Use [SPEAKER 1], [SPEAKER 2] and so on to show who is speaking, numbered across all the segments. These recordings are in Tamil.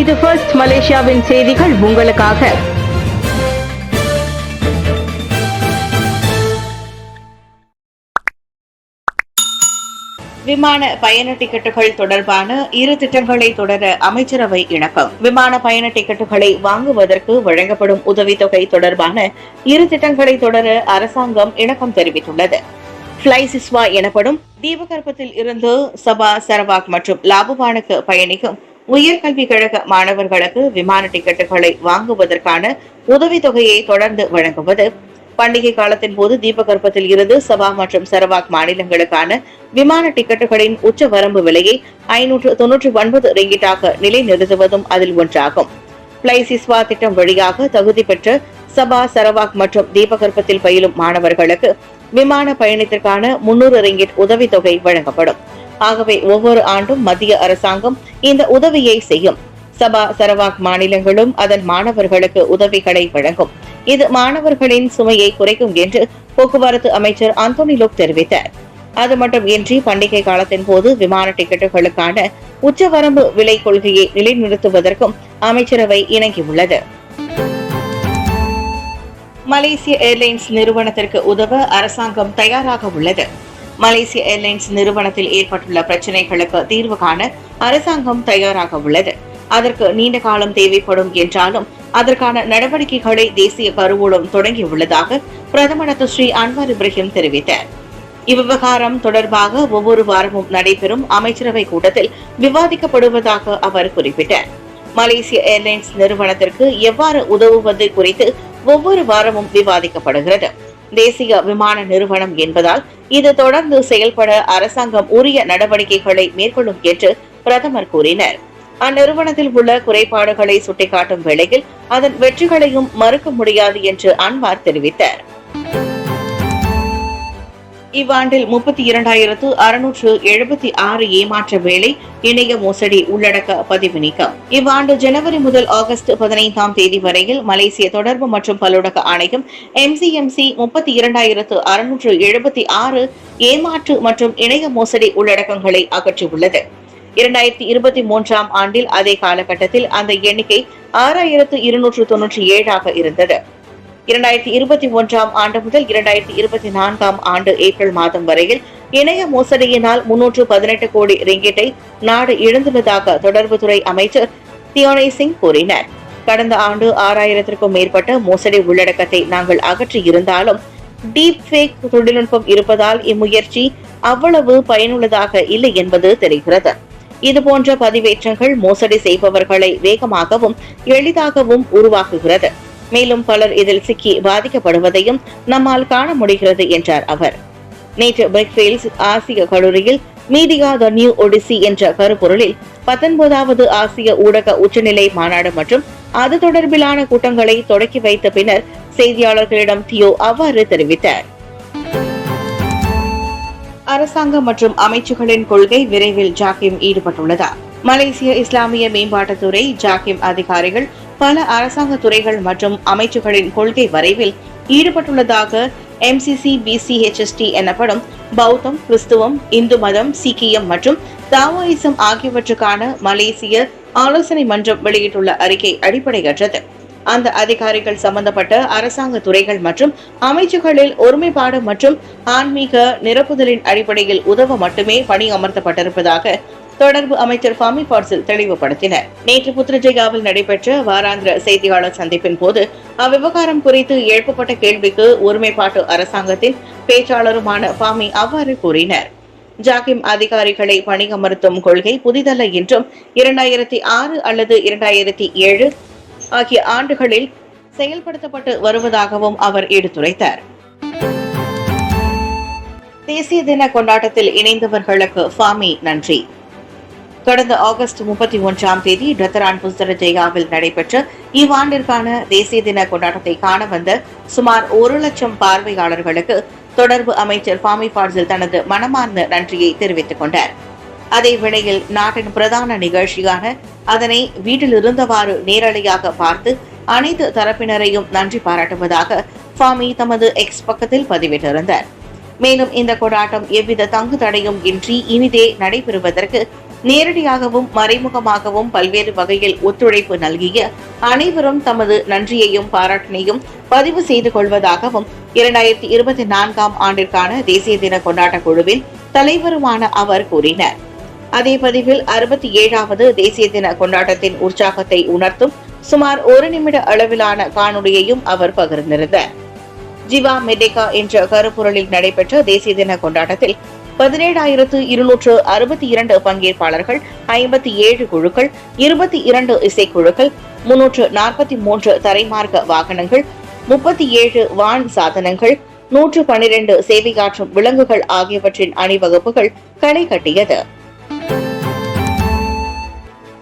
[SPEAKER 1] இது ஃபர்ஸ்ட் மலேசியாவின் செய்திகள் உங்களுக்காக. விமான பயண டிக்கெட்டுகள் தொடர்பான இரு திட்டங்களை தொடர அமைச்சரவை இணக்கம். விமான பயண டிக்கெட்டுகளை வாங்குவதற்கு வழங்கப்படும் உதவித்தொகை தொடர்பான இரு திட்டங்களை தொடர அரசாங்கம் இணக்கம் தெரிவித்துள்ளது. ஃப்ளை சிஸ்வா எனப்படும் தீபகற்பத்தில் இருந்து சபா, சரவாக் மற்றும் லாபுவானுக்கு பயணிக்கும் உயர்கல்வி கழக மாணவர்களுக்கு விமான டிக்கெட்டுகளை வாங்குவதற்கான உதவித்தொகையை தொடர்ந்து வழங்குவது, பண்டிகை காலத்தின் போது தீபகற்பத்தில் இருந்து சபா மற்றும் சரவாக் மாநிலங்களுக்கான விமான டிக்கெட்டுகளின் உச்ச வரம்பு விலையை 599 ரிங்கிட்டாக நிலைநிறுத்துவதும் அதில் ஒன்றாகும். ஃப்ளை சிஸ்வா திட்டம் வழியாக தகுதி பெற்ற சபா, சரவாக் மற்றும் தீபகற்பத்தில் பயிலும் மாணவர்களுக்கு விமான பயணத்திற்கான 300 ரிங்கிட் உதவித்தொகை வழங்கப்படும். ஆகவே ஒவ்வொரு ஆண்டும் மத்திய அரசாங்கம் இந்த உதவியை செய்யும். சபா, சரவாக் மாநிலங்களும் அதன் மாணவர்களுக்கு உதவிகளை வழங்கும். இது மாணவர்களின் சுமையை குறைக்கும் என்று போக்குவரத்து அமைச்சர் அந்தோனி லோக் தெரிவித்தார். அது மட்டுமின்றி பண்டிகை காலத்தின் போது விமான டிக்கெட்டுகளுக்கான உச்சவரம்பு விலை கொள்கையை நிலைநிறுத்துவதற்கும் அமைச்சரவை இணங்கியுள்ளது. மலேசிய ஏர்லைன்ஸ் நிறுவனத்திற்கு உதவ அரசாங்கம் தயாராக உள்ளது. மலேசிய ஏர்லைன்ஸ் நிறுவனத்தில் ஏற்பட்டுள்ள பிரச்சினைகளுக்கு தீர்வு காண அரசாங்கம் தயாராக உள்ளது. அதற்கு நீண்ட காலம் தேவைப்படும் என்றாலும் அதற்கான நடவடிக்கைகளை தேசிய கருவூலம் தொடங்கியுள்ளதாக பிரதமர் ஸ்ரீ அன்வார் இப்ராஹிம் தெரிவித்தார். இவ்விவகாரம் தொடர்பாக ஒவ்வொரு வாரமும் நடைபெறும் அமைச்சரவை கூட்டத்தில் விவாதிக்கப்படுவதாக அவர் குறிப்பிட்டார். மலேசிய ஏர்லைன்ஸ் நிறுவனத்திற்கு எவ்வாறு உதவுவது குறித்து ஒவ்வொரு வாரமும் விவாதிக்கப்படுகிறது. தேசிய விமான நிறுவனம் என்பதால் இது தொடர்ந்து செயல்பட அரசாங்கம் உரிய நடவடிக்கைகளை மேற்கொள்ளும் என்று பிரதமர் கூறினார். அந்நிறுவனத்தில் உள்ள குறைபாடுகளை சுட்டிக்காட்டும் வேளையில் அதன் வெற்றிகளையும் மறுக்க முடியாது என்று அன்வார் தெரிவித்தார். இவ்வாண்டில் 32,676 ஏமாற்ற வேலை இணைய மோசடி உள்ளடக்க பதிவு நீக்கம். இவ்வாண்டு ஜனவரி முதல் ஆகஸ்ட் 15ஆம் தேதி வரையில் மலேசிய தொடர்பு மற்றும் பல்லுடக ஆணையம் MCMC 32,676 ஏமாற்று மற்றும் இணைய மோசடி உள்ளடக்கங்களை அகற்றியுள்ளது. 2023ஆம் ஆண்டில் அதே காலகட்டத்தில் அந்த எண்ணிக்கை 6,297 இருந்தது. 2021ஆம் ஆண்டு முதல் 2024ஆம் ஆண்டு ஏப்ரல் மாதம் வரையில் இணைய மோசடியினால் 318 கோடி ரிங்கிட்டை நாடு இழந்துள்ளதாக தொடர்புத்துறை அமைச்சர் தியோனி சிங் கூறினார். கடந்த ஆண்டு 6000க்கும் மேற்பட்ட மோசடி உள்ளடக்கத்தை நாங்கள் அகற்றி இருந்தாலும் டீப் ஃபேக் தொழில்நுட்பம் இருப்பதால் இம்முயற்சி அவ்வளவு பயனுள்ளதாக இல்லை என்பது தெரிகிறது. இதுபோன்ற பதிவேற்றங்கள் மோசடி செய்பவர்களை வேகமாகவும் எளிதாகவும் உருவாக்குகிறது. மேலும் பலர் இதில் சிக்கி பாதிக்கப்படுவதையும் நம்மால் காண முடிகிறது என்றார் அவர். நேற்று பிரிக்ஃபீல்ட்ஸ் ஆசிய கல்லூரியில் மீடியா த நியூ ஒடிசி என்ற கருப்பொருளில் 19வது ஆசிய ஊடக உச்சநிலை மாநாடு மற்றும் அது தொடர்பிலான கூட்டங்களை தொடக்கி வைத்த பின்னர் செய்தியாளர்களிடம் தியோ அவ்வாறு தெரிவித்தார். அரசாங்கம் மற்றும் அமைச்சுகளின் கொள்கை விரைவில் ஜாக்கிம் ஈடுபட்டுள்ளதா? மலேசிய இஸ்லாமிய மேம்பாட்டுத்துறை ஜாக்கிம் அதிகாரிகள் பல அரசாங்க துறைகள் மற்றும் அமைச்சுகளின் கொள்கை வரைவில் ஈடுபட்டுள்ளதாக MCC BCHST எனப்படும் பௌத்தம், கிறிஸ்துவம், இந்து மதம், சீக்கியம் மற்றும் தாவோயிசம் ஆகியவற்றுக்கான மலேசிய ஆலோசனை மன்றம் வெளியிட்டுள்ள அறிக்கை அடிப்படையற்றது. அந்த அதிகாரிகள் சம்பந்தப்பட்ட அரசாங்க துறைகள் மற்றும் அமைச்சுகளில் ஒருமைப்பாடு மற்றும் ஆன்மீக நிரப்புதலின் அடிப்படையில் உதவ மட்டுமே பணி அமர்த்தப்பட்டிருப்பதாக தொடர்பு அமைச்சர் ஃபாமி ஃபார்சில் தெளிவுபடுத்தினர். நேற்று புத்ரஜயாவில் நடைபெற்ற வாராந்திர செய்தியாளர் சந்திப்பின் போது அவ்விவகாரம் குறித்து எழுப்பப்பட்ட கேள்விக்கு ஒருமைப்பாட்டு அரசாங்கத்தின் பேச்சாளருமான ஃபாமி அவ்வாறு கூறினர். ஜாக்கிம் அதிகாரிகளை பணியமர்த்தும் கொள்கை புதிதல்ல என்றும் 2006 அல்லது 2007 ஆகிய ஆண்டுகளில் செயல்படுத்தப்பட்டு வருவதாகவும் அவர் எடுத்துரைத்தார். தேசிய தின கொண்டாட்டத்தில் இணைந்தவர்களுக்கு ஃபாமி நன்றி. கடந்த ஆகஸ்ட் 31ஆம் தேதி டத்தரான் புஸ்தரஜயாவில் நடைபெற்ற இவ்வாண்டிற்கான தேசிய தின கொண்டாட்டத்தை காண வந்த சுமார் 1 லட்சம் பார்வையாளர்களுக்கு தொடர்பு அமைச்சர் ஃபாமி ஃபார்சில் தனது மனமார்ந்த நன்றியை தெரிவித்துக் கொண்டார். அதே வேளையில் நாட்டின் பிரதான நிகழ்ச்சியான அதனை வீட்டில் இருந்தவாறு நேரலையாக பார்த்து அனைத்து தரப்பினரையும் நன்றி பாராட்டுவதாக ஃபாமி தமது எக்ஸ் பக்கத்தில் பதிவிட்டிருந்தார். மேலும் இந்த கொண்டாட்டம் எவ்வித தங்கு தடையும் இன்றி இனிதே நடைபெறுவதற்கு நேரடியாகவும் மறைமுகமாகவும் பல்வேறு வகையில் ஒத்துழைப்பு நல்கிய அனைவரும் தமது நன்றியையும் பாராட்டினையும் பதிவு செய்து கொள்வதாகவும் 2024ஆம் ஆண்டிற்கான தேசிய தின கொண்டாட்ட குழுவின் தலைவருமான அவர் கூறினார். அதே பதிவில் 67வது தேசிய தின கொண்டாட்டத்தின் உற்சாகத்தை உணர்த்தும் சுமார் 1 நிமிட அளவிலான காணொலியையும் அவர் பகிர்ந்திருந்தார். ஜிவா மெடேகா என்ற கருப்பொருளில் நடைபெற்ற தேசிய தின கொண்டாட்டத்தில் 17,262 பங்கேற்பாளர்கள், 57 குழுக்கள், 22 இசைக்குழுக்கள், 343 தரைமார்க்க வாகனங்கள், 37 வான் சாதனங்கள், 112 சேவையாற்றும் விலங்குகள் ஆகியவற்றின் அணிவகுப்புகள் களை கட்டியது.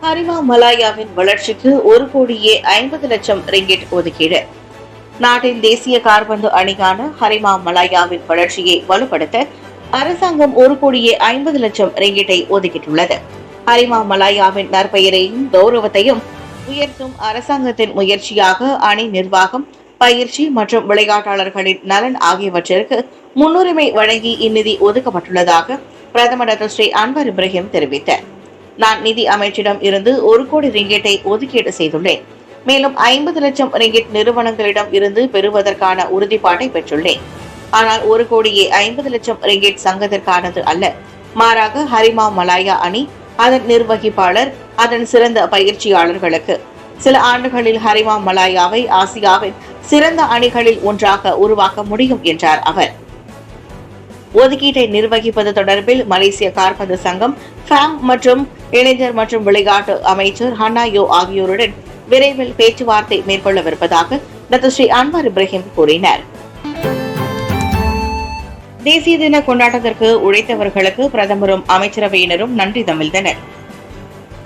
[SPEAKER 1] ஹரிமா மலாயாவின் வளர்ச்சிக்கு 1,50,00,000 ரிங்கிட் ஒதுக்கீடு. நாட்டின் தேசிய கால்பந்து அணியான ஹரிமா மலாயாவின் வளர்ச்சியை வலுப்படுத்த அரசாங்கம் 1,50,00,000 ரிங்கிட்டை ஒதுக்கிட்டுள்ளது. ஹரிமா மலாயாவின் நற்பெயரையும் கௌரவத்தையும் உயர்த்தும் அரசாங்கத்தின் முயற்சியாக அணி நிர்வாகம், பயிற்சி மற்றும் விளையாட்டாளர்களின் நலன் ஆகியவற்றிற்கு முன்னுரிமை வழங்கி இந்நிதி ஒதுக்கப்பட்டுள்ளதாக பிரதமர் டாக்டர் ஸ்ரீ அன்வர் இப்ராஹிம் தெரிவித்தார். நான் நிதி அமைச்சிடம் இருந்து 1 கோடி ரிங்கிட்டை ஒதுக்கீடு செய்துள்ளேன். மேலும் 50,00,000 ரிங்கிட் நிறுவனங்களிடம் இருந்து பெறுவதற்கான உறுதிப்பாட்டை பெற்றுள்ளேன். ஆனால் 1,50,00,000 ரிங்கிட் சங்கத்திற்கானது அல்ல. மாறாக ஹரிமா மலாயா அணி, அதன் நிர்வகிப்பாளர், அதன் சிறந்த பயிற்சியாளர்களுக்கு. சில ஆண்டுகளில் ஹரிமா மலாயாவை ஆசியாவின் சிறந்த அணிகளில் ஒன்றாக உருவாக்க முடியும் என்றார் அவர். ஒதுக்கீட்டை நிர்வகிப்பது தொடர்பில் மலேசிய கால்பந்து சங்கம், ஃபேம் மற்றும் இளைஞர் மற்றும் விளையாட்டு அமைச்சர் ஹன்னாயோ ஆகியோருடன் விரைவில் பேச்சுவார்த்தை மேற்கொள்ளவிருப்பதாக டாக்டர் ஸ்ரீ அன்வர் இப்ராஹிம் கூறினார். தேசிய தின கொண்டாட்டத்திற்கு உழைத்தவர்களுக்கு பிரதமரும் அமைச்சரவையினரும் நன்றி தமிழ்ந்தனர்.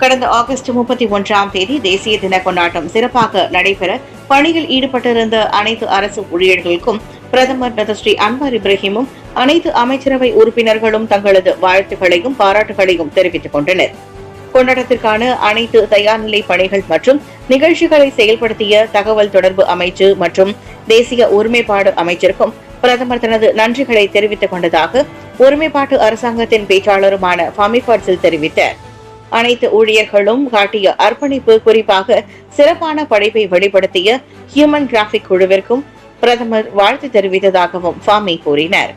[SPEAKER 1] கடந்த ஆகஸ்ட் 31ஆம் தேதி தேசிய தின கொண்டாட்டம் சிறப்பாக நடைபெற பணியில் ஈடுபட்டிருந்த அனைத்து அரசு ஊழியர்களுக்கும் பிரதமர் டாக்டர் ஸ்ரீ அன்வர் இப்ராஹிமும் அனைத்து அமைச்சரவை உறுப்பினர்களும் தங்களது வாழ்த்துக்களையும் பாராட்டுகளையும் தெரிவித்துக் கொண்டனர். கொண்டாட்டத்திற்கான அனைத்து தயார்நிலை பணிகள் மற்றும் நிகழ்ச்சிகளை செயல்படுத்திய தகவல் தொடர்பு அமைச்சு மற்றும் தேசிய ஒருமைப்பாடு அமைச்சருக்கும் பிரதமர் தனது நன்றிகளை தெரிவித்துக் கொண்டதாக ஒருமைப்பாட்டு அரசாங்கத்தின் பேச்சாளருமான ஃபாமி ஃபாட்சில் தெரிவித்தார். அனைத்து ஊழியர்களும் காட்டிய அர்ப்பணிப்பு, குறிப்பாக சிறப்பான படைப்பை வெளிப்படுத்திய ஹியூமன் கிராபிக் குழுவிற்கும் பிரதமர் வாழ்த்து தெரிவித்ததாகவும் ஃபாமி கூறினார்.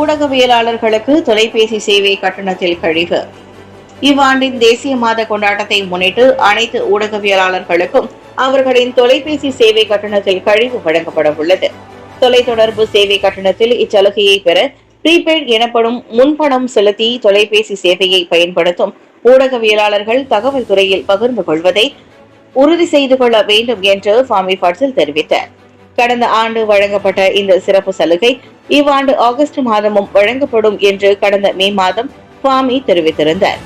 [SPEAKER 1] ஊடகவியலாளர்களுக்கு தொலைபேசி சேவை கட்டணத்தில் கழிவு. இவ்வாண்டின் தேசிய மாத கொண்டாட்டத்தை முன்னிட்டு அனைத்து ஊடகவியலாளர்களுக்கும் அவர்களின் தொலைபேசி சேவை கட்டணத்தில் கழிவு வழங்கப்பட உள்ளது. தொலைத்தொடர்பு சேவை கட்டணத்தில் இச்சலுகையை பெற ப்ரீபெய்ட் எனப்படும் முன்பணம் செலுத்தி தொலைபேசி சேவையை பயன்படுத்தும் ஊடகவியலாளர்கள் தகவல் துறையில் பகிர்ந்து கொள்வதை உறுதி செய்து கொள்ள வேண்டும் என்று ஃபாமி ஃபாட்சில் தெரிவித்தார். கடந்த ஆண்டு வழங்கப்பட்ட இந்த சிறப்பு சலுகை இவ்வாண்டு ஆகஸ்ட் மாதமும் வழங்கப்படும் என்று கடந்த மே மாதம் ஃபாமி தெரிவித்திருந்தார்.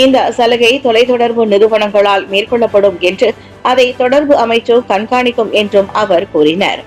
[SPEAKER 1] இந்த சலுகை தொலைத்தொடர்பு நிறுவனங்களால் மேற்கொள்ளப்படும் என்று அதை தொடர்பு அமைச்சு கண்காணிக்கும் என்றும் அவர் கூறினார்.